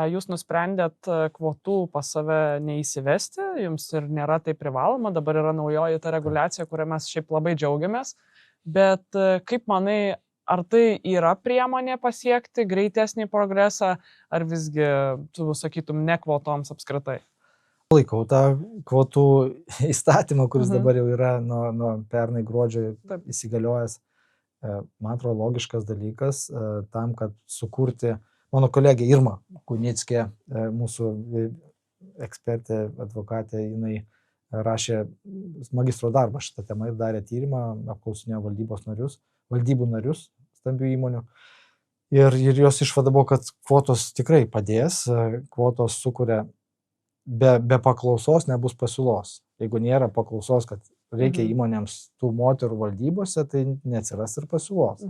Jūs nusprendėt kvotų pas save neįsivesti, jums ir nėra tai privaloma, dabar yra naujoji ta reguliacija, kurią mes šiaip labai džiaugiamės, bet kaip manai, ar tai yra priemonė pasiekti greitesnį progresą, ar visgi tu sakytum ne kvotoms apskritai? Laikau tą kvotų įstatymą, kuris dabar jau yra nuo pernai gruodžio įsigaliojęs. Man atrodo logiškas dalykas tam, kad sukurti. Mano kolegė Irma Kunickė, mūsų ekspertė, advokatė, jinai rašė magistro darbą šitą temą ir darė tyrimą, apklausinėjo valdybų narius stambių įmonių. Ir jos išvada buvo, kad kvotos tikrai padės, kvotos sukuria be paklausos nebus pasiūlos. Jeigu nėra paklausos, kad reikia įmonėms tų moterų valdybose, tai neatsiras ir pasiūlos.